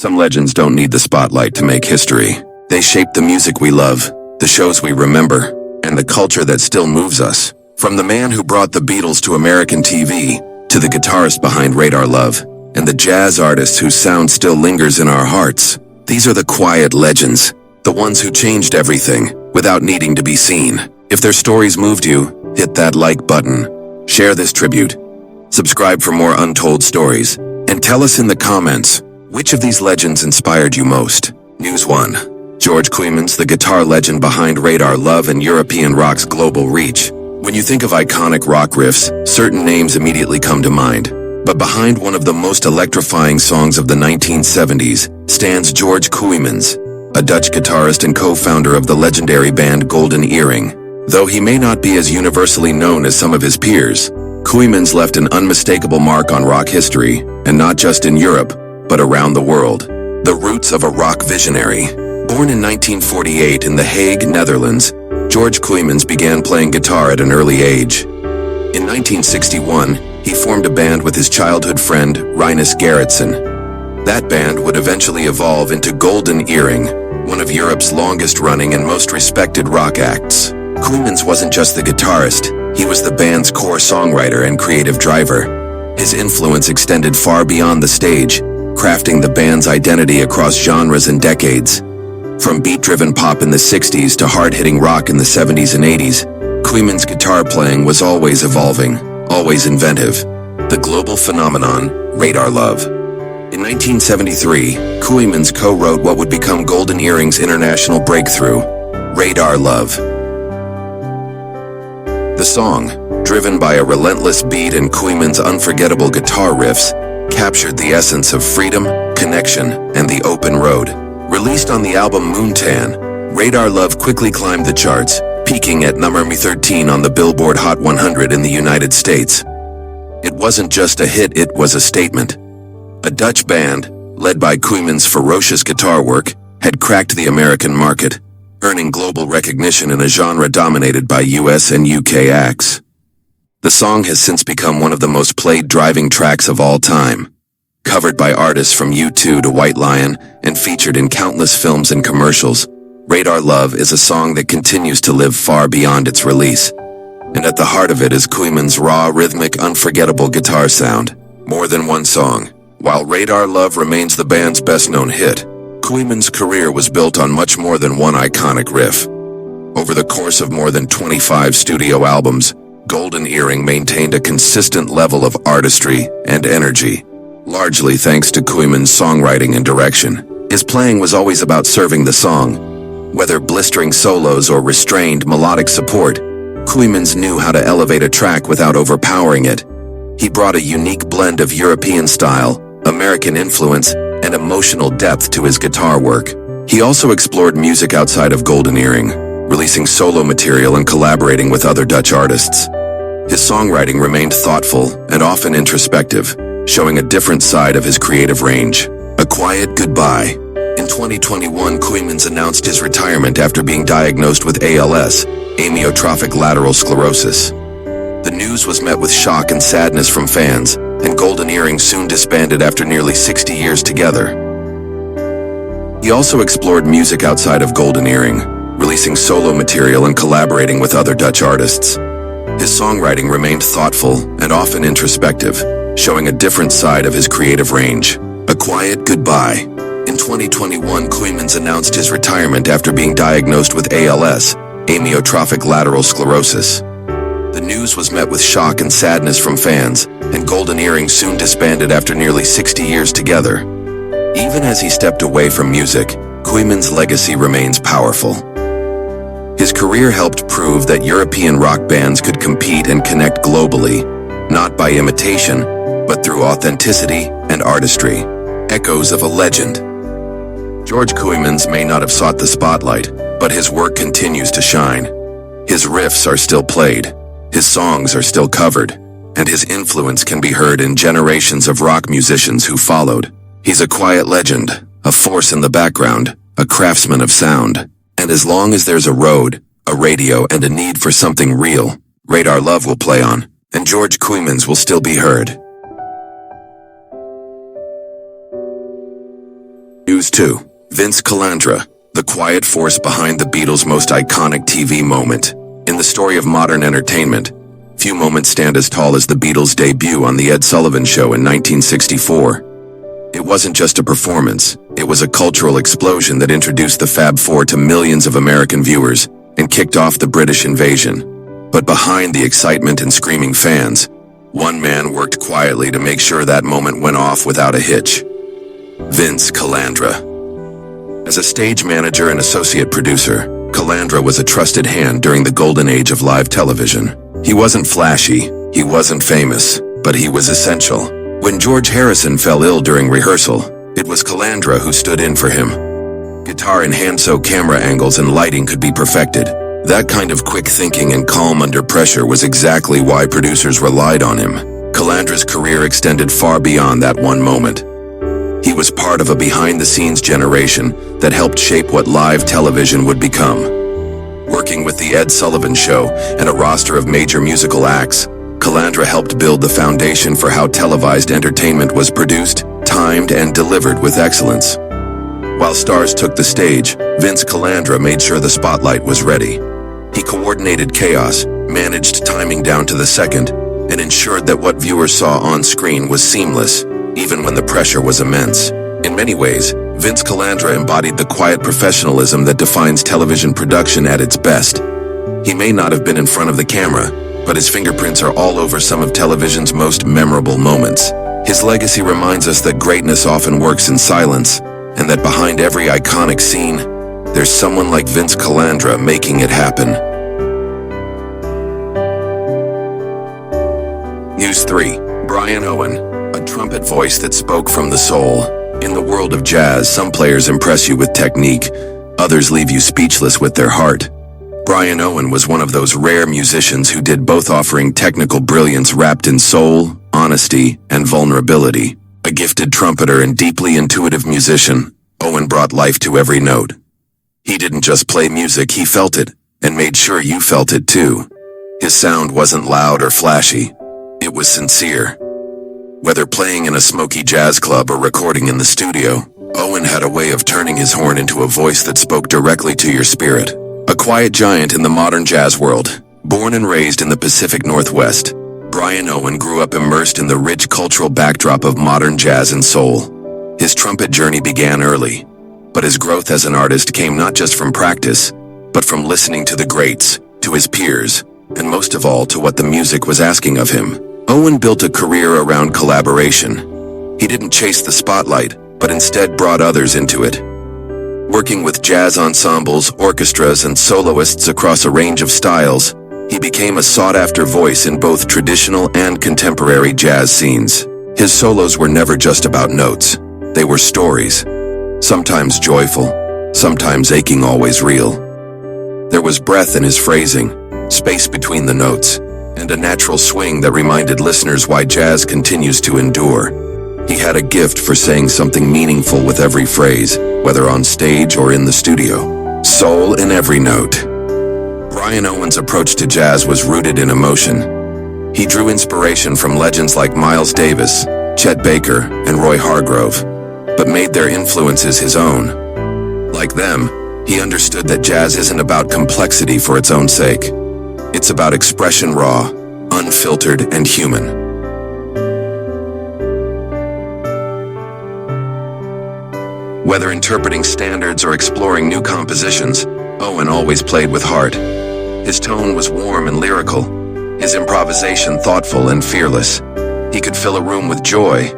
Some legends don't need the spotlight to make history. They shape the music we love, the shows we remember, and the culture that still moves us. From the man who brought the Beatles to American TV, to the guitarist behind Radar Love, and the jazz artist whose sound still lingers in our hearts. These are the quiet legends, the ones who changed everything without needing to be seen. If their stories moved you, hit that like button. Share this tribute. Subscribe for more untold stories. And tell us in the comments, which of these legends inspired you most? News 1. George Kooymans, the guitar legend behind Radar Love and European rock's global reach. When you think of iconic rock riffs, certain names immediately come to mind. But behind one of the most electrifying songs of the 1970s stands George Kooymans, a Dutch guitarist and co-founder of the legendary band Golden Earring. Though he may not be as universally known as some of his peers, Kooymans left an unmistakable mark on rock history, and not just in Europe, but around the world. The roots of a rock visionary. Born in 1948 in The Hague, Netherlands, George Kooymans began playing guitar at an early age. In 1961, he formed a band with his childhood friend, Rinus Gerritsen. That band would eventually evolve into Golden Earring, one of Europe's longest-running and most respected rock acts. Kooymans wasn't just the guitarist, he was the band's core songwriter and creative driver. His influence extended far beyond the stage, crafting the band's identity across genres and decades. From beat-driven pop in the 60s to hard-hitting rock in the 70s and 80s, Kooymans' guitar playing was always evolving, always inventive. The global phenomenon, Radar Love. In 1973, Kooymans co-wrote what would become Golden Earring's international breakthrough, Radar Love. The song, driven by a relentless beat and Kooymans' unforgettable guitar riffs, captured the essence of freedom, connection, and the open road. Released on the album Moontan, Radar Love quickly climbed the charts, peaking at number 13 on the Billboard Hot 100 in the United States. It wasn't just a hit, it was a statement. A Dutch band, led by Kooymans' ferocious guitar work, had cracked the American market, earning global recognition in a genre dominated by U.S. and U.K. acts. The song has since become one of the most played driving tracks of all time, covered by artists from U2 to White Lion and featured in countless films and commercials. Radar Love is a song that continues to live far beyond its release. And at the heart of it is Kooymans' raw, rhythmic, unforgettable guitar sound. More than one song. While Radar Love remains the band's best-known hit, Kooymans' career was built on much more than one iconic riff. Over the course of more than 25 studio albums, Golden Earring maintained a consistent level of artistry and energy, largely thanks to Kooymans' songwriting and direction. His playing was always about serving the song. Whether blistering solos or restrained melodic support, Kooymans knew how to elevate a track without overpowering it. He brought a unique blend of European style, American influence, and emotional depth to his guitar work. He also explored music outside of Golden Earring, releasing solo material and collaborating with other Dutch artists. His songwriting remained thoughtful and often introspective, showing a different side of his creative range. A quiet goodbye. In 2021, Kooymans announced his retirement after being diagnosed with ALS, amyotrophic lateral sclerosis. The news was met with shock and sadness from fans, and Golden Earring soon disbanded after nearly 60 years together. He also explored music outside of Golden Earring, releasing solo material and collaborating with other Dutch artists. His songwriting remained thoughtful and often introspective, showing a different side of his creative range. A quiet goodbye. In 2021, Kooymans announced his retirement after being diagnosed with ALS, amyotrophic lateral sclerosis. The news was met with shock and sadness from fans, and Golden Earring soon disbanded after nearly 60 years together. Even as he stepped away from music, Kooymans' legacy remains powerful. His career helped prove that European rock bands could compete and connect globally, not by imitation, but through authenticity and artistry. Echoes of a legend. George Kooymans may not have sought the spotlight, but his work continues to shine. His riffs are still played, his songs are still covered, and his influence can be heard in generations of rock musicians who followed. He's a quiet legend, a force in the background, a craftsman of sound. And as long as there's a road, a radio, and a need for something real, Radar Love will play on, and George Kooymans will still be heard. News 2. Vince Calandra, the quiet force behind the Beatles' most iconic TV moment. In the story of modern entertainment, few moments stand as tall as the Beatles' debut on the Ed Sullivan Show in 1964. It wasn't just a performance, it was a cultural explosion that introduced the Fab Four to millions of American viewers and kicked off the British invasion. But behind the excitement and screaming fans, one man worked quietly to make sure that moment went off without a hitch. Vince Calandra. As a stage manager and associate producer, Calandra was a trusted hand during the golden age of live television. He wasn't flashy, he wasn't famous, but he was essential. When George Harrison fell ill during rehearsal, it was Calandra who stood in for him. Guitar and hand-sew camera angles and lighting could be perfected. That kind of quick thinking and calm under pressure was exactly why producers relied on him. Calandra's career extended far beyond that one moment. He was part of a behind-the-scenes generation that helped shape what live television would become. Working with the Ed Sullivan Show and a roster of major musical acts, Calandra helped build the foundation for how televised entertainment was produced, timed, and delivered with excellence. While stars took the stage, Vince Calandra made sure the spotlight was ready. He coordinated chaos, managed timing down to the second, and ensured that what viewers saw on screen was seamless, even when the pressure was immense. In many ways, Vince Calandra embodied the quiet professionalism that defines television production at its best. He may not have been in front of the camera, but his fingerprints are all over some of television's most memorable moments. His legacy reminds us that greatness often works in silence, and that behind every iconic scene, there's someone like Vince Calandra making it happen. News 3. Brian Owen, a trumpet voice that spoke from the soul. In the world of jazz, some players impress you with technique, others leave you speechless with their heart. Brian Owen was one of those rare musicians who did both, offering technical brilliance wrapped in soul, honesty, and vulnerability. A gifted trumpeter and deeply intuitive musician, Owen brought life to every note. He didn't just play music, he felt it, and made sure you felt it too. His sound wasn't loud or flashy. It was sincere. Whether playing in a smoky jazz club or recording in the studio, Owen had a way of turning his horn into a voice that spoke directly to your spirit. A quiet giant in the modern jazz world, born and raised in the Pacific Northwest, Brian Owen grew up immersed in the rich cultural backdrop of modern jazz and soul. His trumpet journey began early, but his growth as an artist came not just from practice, but from listening to the greats, to his peers, and most of all to what the music was asking of him. Owen built a career around collaboration. He didn't chase the spotlight, but instead brought others into it. Working with jazz ensembles, orchestras, and soloists across a range of styles, he became a sought-after voice in both traditional and contemporary jazz scenes. His solos were never just about notes. They were stories, sometimes joyful, sometimes aching, always real. There was breath in his phrasing, space between the notes, and a natural swing that reminded listeners why jazz continues to endure. He had a gift for saying something meaningful with every phrase, whether on stage or in the studio. Soul in every note. Brian Owen's approach to jazz was rooted in emotion. He drew inspiration from legends like Miles Davis, Chet Baker, and Roy Hargrove, but made their influences his own. Like them, he understood that jazz isn't about complexity for its own sake. It's about expression, raw, unfiltered, and human. Whether interpreting standards or exploring new compositions, Owen always played with heart. His tone was warm and lyrical, his improvisation thoughtful and fearless. He could fill a room with joy,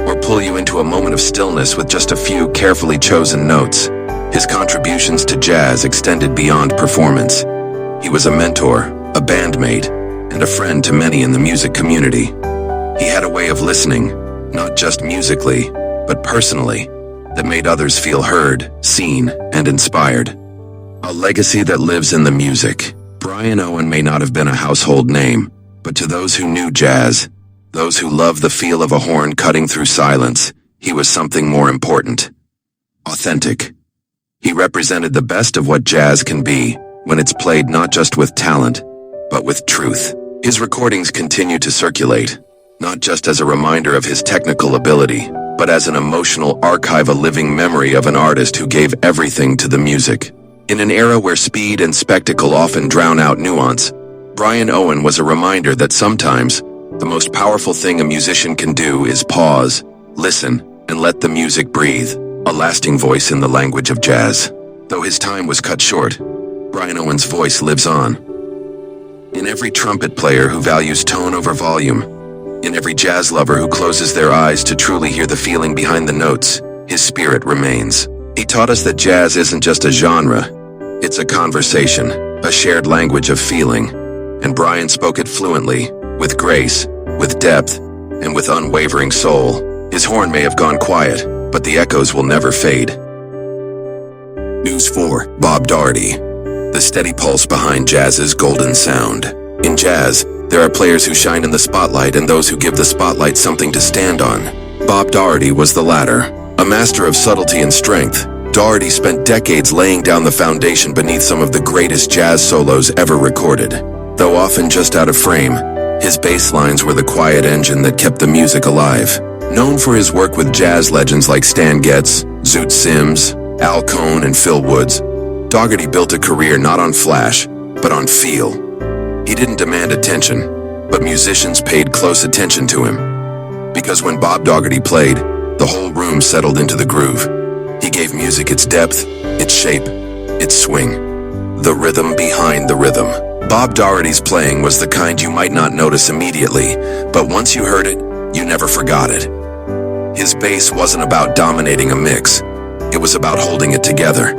or pull you into a moment of stillness with just a few carefully chosen notes. His contributions to jazz extended beyond performance. He was a mentor, a bandmate, and a friend to many in the music community. He had a way of listening, not just musically, but personally, that made others feel heard, seen, and inspired. A legacy that lives in the music. Brian Owen may not have been a household name, but to those who knew jazz, those who loved the feel of a horn cutting through silence, he was something more important. Authentic. He represented the best of what jazz can be when it's played not just with talent, but with truth. His recordings continue to circulate, not just as a reminder of his technical ability, but as an emotional archive, a living memory of an artist who gave everything to the music. In an era where speed and spectacle often drown out nuance, Brian Owen was a reminder that sometimes the most powerful thing a musician can do is pause, listen, and let the music breathe, a lasting voice in the language of jazz. Though his time was cut short, Brian Owen's voice lives on. In every trumpet player who values tone over volume, in every jazz lover who closes their eyes to truly hear the feeling behind the notes, his spirit remains. He taught us that jazz isn't just a genre, it's a conversation, a shared language of feeling, and Brian spoke it fluently, with grace, with depth, and with unwavering soul. His horn may have gone quiet, but the echoes will never fade. News 4. Bob Daugherty. The steady pulse behind jazz's golden sound. In jazz, there are players who shine in the spotlight and those who give the spotlight something to stand on. Bob Daugherty was the latter. A master of subtlety and strength, Daugherty spent decades laying down the foundation beneath some of the greatest jazz solos ever recorded. Though often just out of frame, his bass lines were the quiet engine that kept the music alive. Known for his work with jazz legends like Stan Getz, Zoot Sims, Al Cohn, and Phil Woods, Daugherty built a career not on flash, but on feel. He didn't demand attention, but musicians paid close attention to him. Because when Bob Daugherty played, the whole room settled into the groove. He gave music its depth, its shape, its swing, the rhythm behind the rhythm. Bob Daugherty's playing was the kind you might not notice immediately, but once you heard it, you never forgot it. His bass wasn't about dominating a mix, it was about holding it together.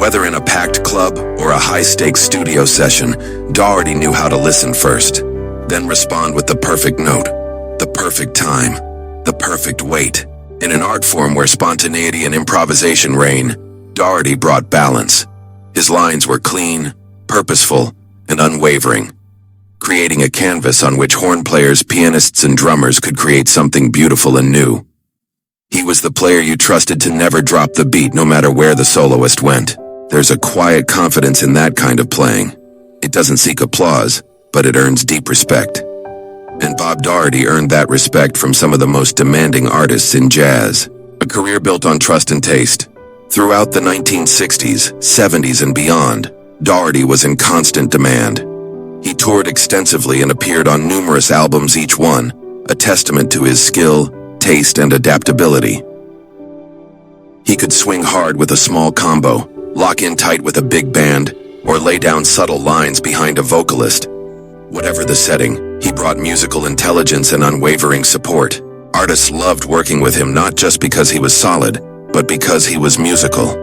Whether in a packed club or a high-stakes studio session, Daugherty knew how to listen first, then respond with the perfect note, the perfect time, the perfect weight. In an art form where spontaneity and improvisation reign, Daugherty brought balance. His lines were clean, purposeful, and unwavering, creating a canvas on which horn players, pianists, and drummers could create something beautiful and new. He was the player you trusted to never drop the beat no matter where the soloist went. There's a quiet confidence in that kind of playing. It doesn't seek applause, but it earns deep respect. And Bob Daugherty earned that respect from some of the most demanding artists in jazz. A career built on trust and taste. Throughout the 1960s, 70s, and beyond, Daugherty was in constant demand. He toured extensively and appeared on numerous albums, each one a testament to his skill, taste, and adaptability. He could swing hard with a small combo, lock in tight with a big band, or lay down subtle lines behind a vocalist. Whatever the setting, he brought musical intelligence and unwavering support. Artists loved working with him not just because he was solid, but because he was musical.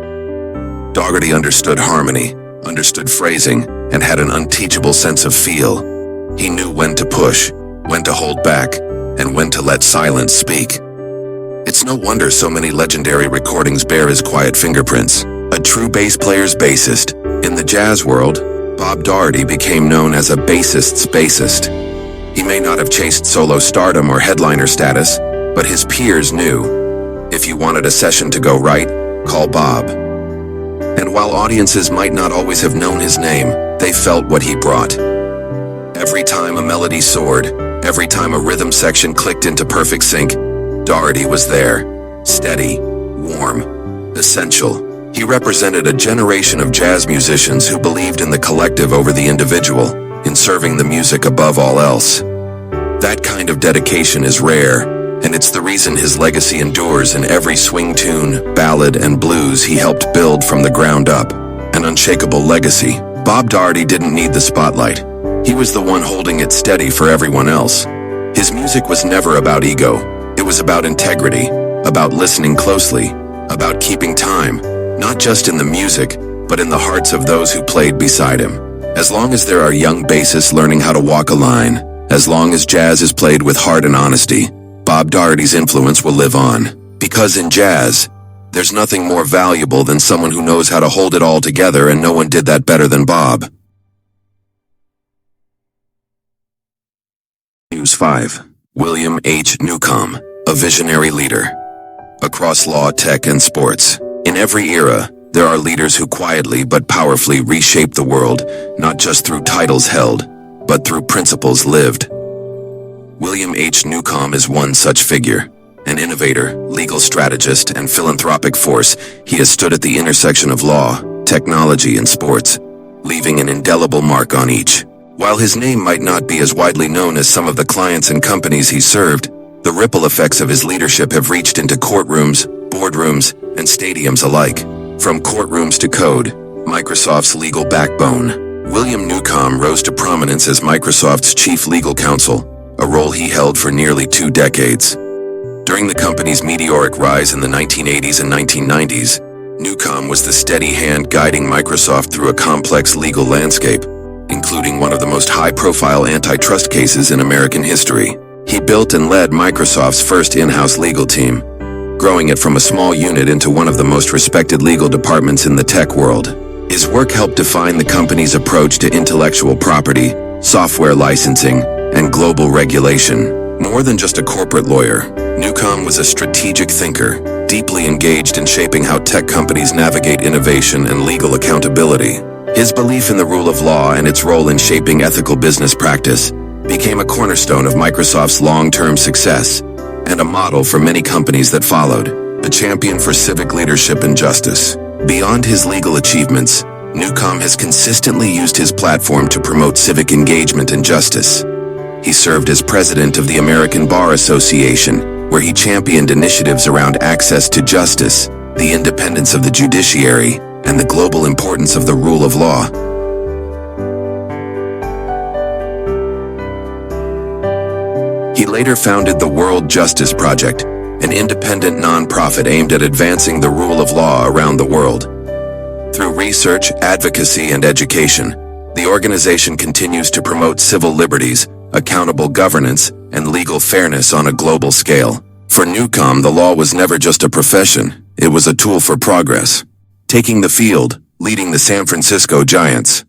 Daugherty understood harmony, understood phrasing, and had an unteachable sense of feel. He knew when to push, when to hold back, and when to let silence speak. It's no wonder so many legendary recordings bear his quiet fingerprints. A true bass player's bassist. In the jazz world, Bob Daugherty became known as a bassist's bassist. He may not have chased solo stardom or headliner status, but his peers knew. If you wanted a session to go right, call Bob. And while audiences might not always have known his name, they felt what he brought. Every time a melody soared, every time a rhythm section clicked into perfect sync, Daugherty was there, steady, warm, essential. He represented a generation of jazz musicians who believed in the collective over the individual, in serving the music above all else. That kind of dedication is rare, and it's the reason his legacy endures in every swing tune, ballad, and blues he helped build from the ground up. An unshakable legacy. Bob Daugherty didn't need the spotlight. He was the one holding it steady for everyone else. His music was never about ego. It was about integrity, about listening closely, about keeping time, not just in the music, but in the hearts of those who played beside him. As long as there are young bassists learning how to walk a line, as long as jazz is played with heart and honesty, Bob Daugherty's influence will live on. Because in jazz, there's nothing more valuable than someone who knows how to hold it all together, and no one did that better than Bob. News 5. William H. Newcomb, a visionary leader. Across law, tech, and sports, in every era, there are leaders who quietly but powerfully reshape the world, not just through titles held, but through principles lived. William H. Newcomb is one such figure. An innovator, legal strategist, and philanthropic force, he has stood at the intersection of law, technology, and sports, leaving an indelible mark on each. While his name might not be as widely known as some of the clients and companies he served, the ripple effects of his leadership have reached into courtrooms, boardrooms, and stadiums alike. From courtrooms to code, Microsoft's legal backbone. William Newcomb rose to prominence as Microsoft's chief legal counsel, a role he held for nearly 2 decades. During the company's meteoric rise in the 1980s and 1990s, Newcomb was the steady hand guiding Microsoft through a complex legal landscape, including one of the most high-profile antitrust cases in American history. He built and led Microsoft's first in-house legal team, growing it from a small unit into one of the most respected legal departments in the tech world. His work helped define the company's approach to intellectual property, software licensing, and global regulation. More than just a corporate lawyer, Newcomb was a strategic thinker, deeply engaged in shaping how tech companies navigate innovation and legal accountability. His belief in the rule of law and its role in shaping ethical business practice became a cornerstone of Microsoft's long-term success and a model for many companies that followed, a champion for civic leadership and justice. Beyond his legal achievements, Newcomb has consistently used his platform to promote civic engagement and justice. He served as president of the American Bar Association, where he championed initiatives around access to justice, the independence of the judiciary, and the global importance of the rule of law. He later founded the World Justice Project, an independent nonprofit aimed at advancing the rule of law around the world. Through research, advocacy, and education, the organization continues to promote civil liberties, accountable governance, and legal fairness on a global scale. For Newcomb, the law was never just a profession, it was a tool for progress. Taking the field, leading the San Francisco Giants.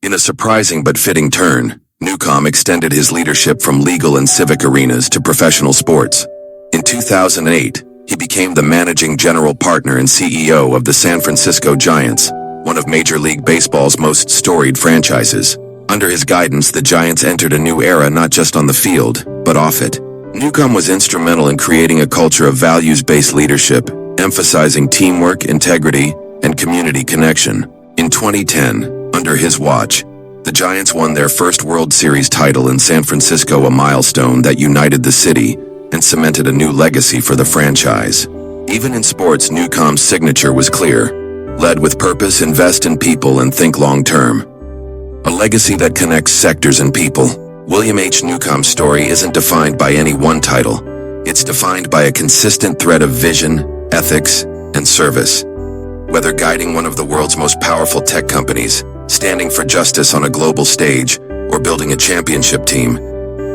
In a surprising but fitting turn, Newcomb extended his leadership from legal and civic arenas to professional sports. In 2008, he became the managing general partner and CEO of the San Francisco Giants, one of Major League Baseball's most storied franchises. Under his guidance, the Giants entered a new era not just on the field, but off it. Newcomb was instrumental in creating a culture of values-based leadership, emphasizing teamwork, integrity, and community connection. In 2010, under his watch, the Giants won their first World Series title in San Francisco, a milestone that united the city and cemented a new legacy for the franchise. Even in sports, Newcomb's signature was clear: led with purpose, invest in people, and think long-term. A legacy that connects sectors and people. William H. Newcomb's story isn't defined by any one title. It's defined by a consistent thread of vision, ethics, and service. Whether guiding one of the world's most powerful tech companies, standing for justice on a global stage, or building a championship team,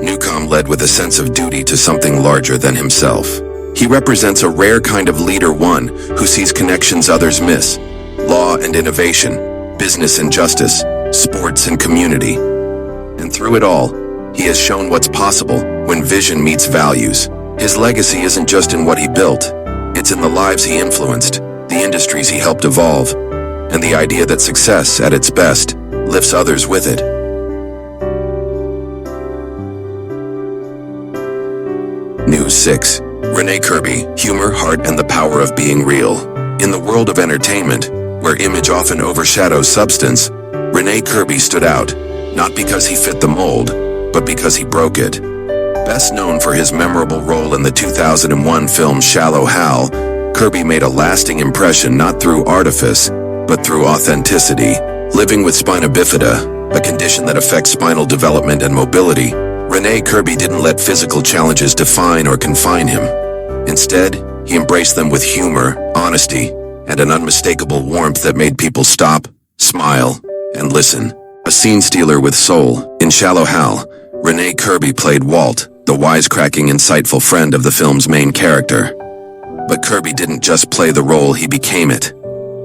Newcomb led with a sense of duty to something larger than himself. He represents a rare kind of leader, one who sees connections others miss: law and innovation, business and justice, sports and community. And through it all, he has shown what's possible when vision meets values. His legacy isn't just in what he built, it's in the lives he influenced, the industries he helped evolve, and the idea that success, at its best, lifts others with it. News 6. Renee Kirby, Humor, Heart, and the Power of Being Real. In the world of entertainment, where image often overshadows substance, Renee Kirby stood out, not because he fit the mold, but because he broke it. Best known for his memorable role in the 2001 film Shallow Hal, Kirby made a lasting impression not through artifice, but through authenticity. Living with spina bifida, a condition that affects spinal development and mobility, Renee Kirby didn't let physical challenges define or confine him. Instead, he embraced them with humor, honesty, and an unmistakable warmth that made people stop, smile, and listen. A scene stealer with soul, in Shallow Hal, Renee Kirby played Walt, the wisecracking, insightful friend of the film's main character. But Kirby didn't just play the role, he became it.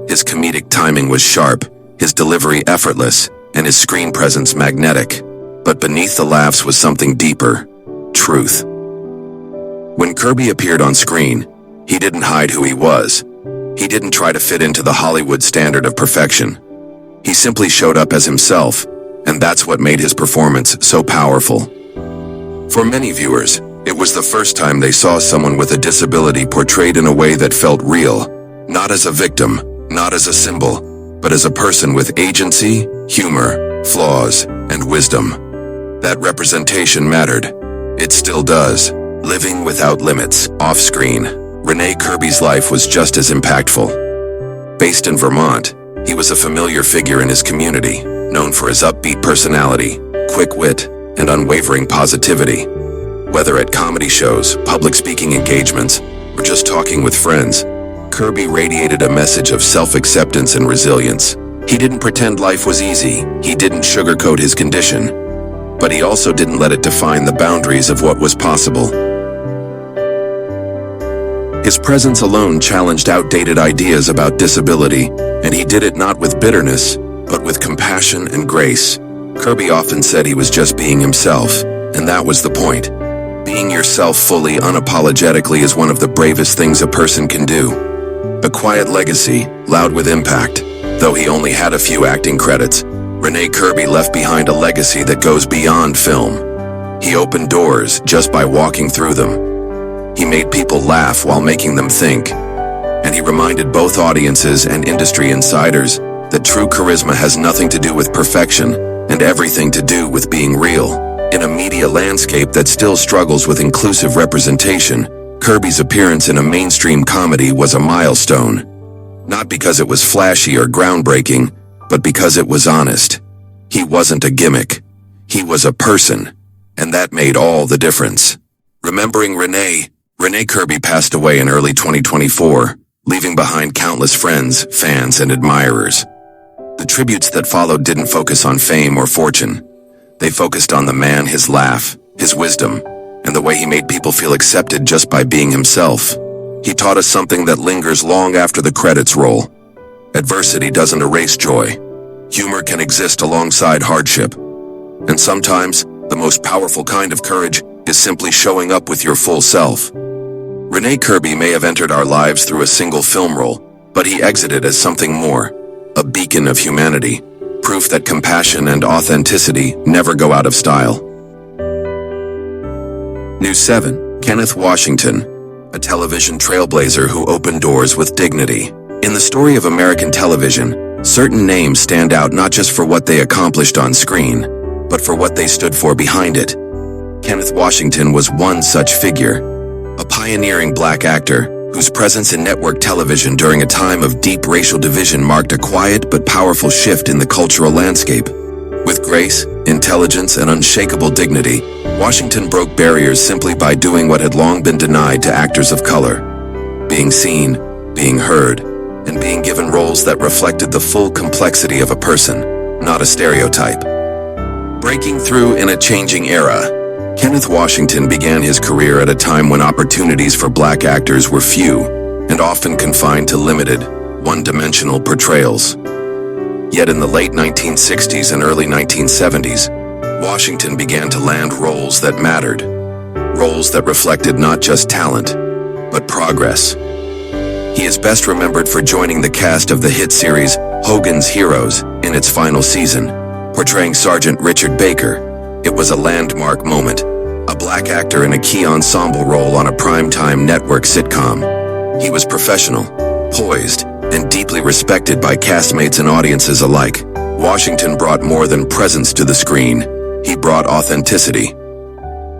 His comedic timing was sharp, his delivery effortless, and his screen presence magnetic. But beneath the laughs was something deeper: truth. When Kirby appeared on screen, he didn't hide who he was. He didn't try to fit into the Hollywood standard of perfection. He simply showed up as himself, and that's what made his performance so powerful. For many viewers, it was the first time they saw someone with a disability portrayed in a way that felt real, not as a victim, not as a symbol, but as a person with agency, humor, flaws, and wisdom. That representation mattered. It still does. Living without limits, off-screen, Renee Kirby's life was just as impactful. Based in Vermont, he was a familiar figure in his community, known for his upbeat personality, quick wit, and unwavering positivity. Whether at comedy shows, public speaking engagements, or just talking with friends, Kirby radiated a message of self-acceptance and resilience. He didn't pretend life was easy. He didn't sugarcoat his condition. But he also didn't let it define the boundaries of what was possible. His presence alone challenged outdated ideas about disability, and he did it not with bitterness, but with compassion and grace. Kirby often said he was just being himself, and that was the point. Being yourself fully, unapologetically is one of the bravest things a person can do. A quiet legacy, loud with impact. Though he only had a few acting credits, Renee Kirby left behind a legacy that goes beyond film. He opened doors just by walking through them. He made people laugh while making them think. And he reminded both audiences and industry insiders that true charisma has nothing to do with perfection and everything to do with being real. In a media landscape that still struggles with inclusive representation, Kirby's appearance in a mainstream comedy was a milestone. Not because it was flashy or groundbreaking, but because it was honest. He wasn't a gimmick. He was a person, and that made all the difference. Remembering Renee Kirby passed away in early 2024, leaving behind countless friends, fans, and admirers. The tributes that followed didn't focus on fame or fortune. They focused on the man, his laugh, his wisdom, and the way he made people feel accepted just by being himself. He taught us something that lingers long after the credits roll. Adversity doesn't erase joy. Humor can exist alongside hardship. And sometimes, the most powerful kind of courage is simply showing up with your full self. Renee Kirby may have entered our lives through a single film role, but he exited as something more, a beacon of humanity, proof that compassion and authenticity never go out of style. News 7. Kenneth Washington, a television trailblazer who opened doors with dignity. In the story of American television, certain names stand out not just for what they accomplished on screen, but for what they stood for behind it. Kenneth Washington was one such figure, a pioneering black actor whose presence in network television during a time of deep racial division marked a quiet but powerful shift in the cultural landscape. With grace, intelligence, and unshakable dignity, Washington broke barriers simply by doing what had long been denied to actors of color: being seen, being heard, and being given roles that reflected the full complexity of a person, not a stereotype. Breaking through in a changing era, Kenneth Washington began his career at a time when opportunities for black actors were few and often confined to limited, one-dimensional portrayals. Yet in the late 1960s and early 1970s, Washington began to land roles that mattered, roles that reflected not just talent, but progress. He is best remembered for joining the cast of the hit series Hogan's Heroes in its final season, portraying Sergeant Richard Baker. It was a landmark moment, a black actor in a key ensemble role on a primetime network sitcom. He was professional, poised, and deeply respected by castmates and audiences alike. Washington brought more than presence to the screen. He brought authenticity.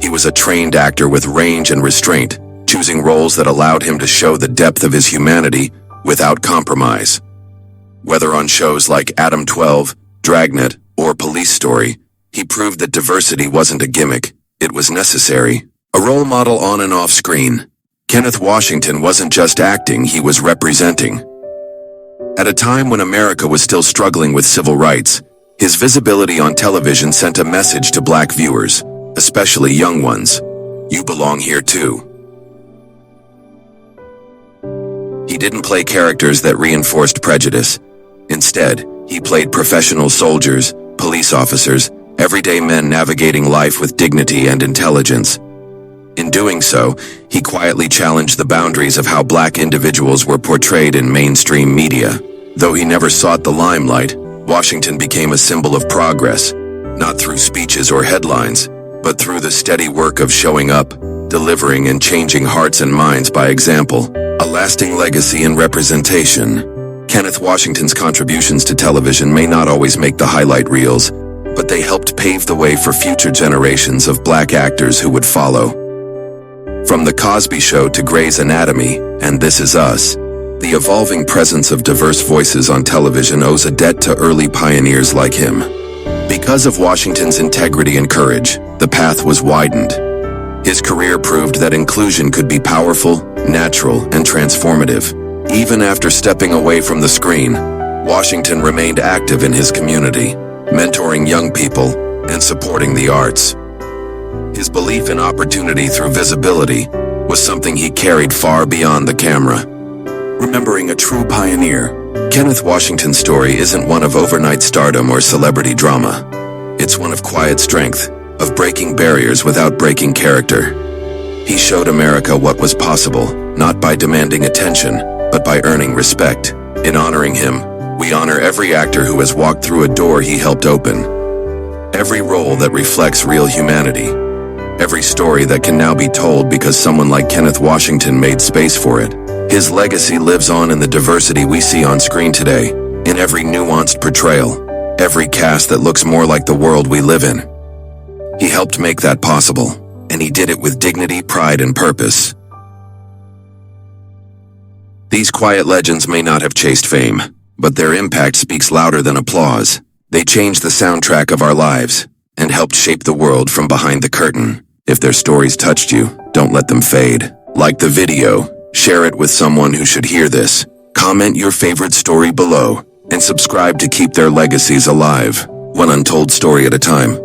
He was a trained actor with range and restraint, choosing roles that allowed him to show the depth of his humanity without compromise. Whether on shows like Adam 12, Dragnet, or Police Story, he proved that diversity wasn't a gimmick, it was necessary. A role model on and off screen, Kenneth Washington wasn't just acting, he was representing. At a time when America was still struggling with civil rights, his visibility on television sent a message to black viewers, especially young ones: you belong here too. He didn't play characters that reinforced prejudice. Instead, he played professional soldiers, police officers, everyday men navigating life with dignity and intelligence. In doing so, he quietly challenged the boundaries of how black individuals were portrayed in mainstream media. Though he never sought the limelight, Washington became a symbol of progress, not through speeches or headlines, but through the steady work of showing up, delivering, and changing hearts and minds by example, a lasting legacy and representation. Kenneth Washington's contributions to television may not always make the highlight reels, but they helped pave the way for future generations of Black actors who would follow. From The Cosby Show to Grey's Anatomy and This Is Us, the evolving presence of diverse voices on television owes a debt to early pioneers like him. Because of Washington's integrity and courage, the path was widened. His career proved that inclusion could be powerful, natural, and transformative. Even after stepping away from the screen, Washington remained active in his community, mentoring young people and supporting the arts. His belief in opportunity through visibility was something he carried far beyond the camera. Remembering a true pioneer, Kenneth Washington's story isn't one of overnight stardom or celebrity drama. It's one of quiet strength, of breaking barriers without breaking character. He showed America what was possible, not by demanding attention, but by earning respect. In honoring him, we honor every actor who has walked through a door he helped open. Every role that reflects real humanity. Every story that can now be told because someone like Kenneth Washington made space for it. His legacy lives on in the diversity we see on screen today, in every nuanced portrayal, every cast that looks more like the world we live in. He helped make that possible, and he did it with dignity, pride, and purpose. These quiet legends may not have chased fame, but their impact speaks louder than applause. They changed the soundtrack of our lives and helped shape the world from behind the curtain. If their stories touched you, don't let them fade. Like the video, share it with someone who should hear this. Comment your favorite story below and subscribe to keep their legacies alive, one untold story at a time.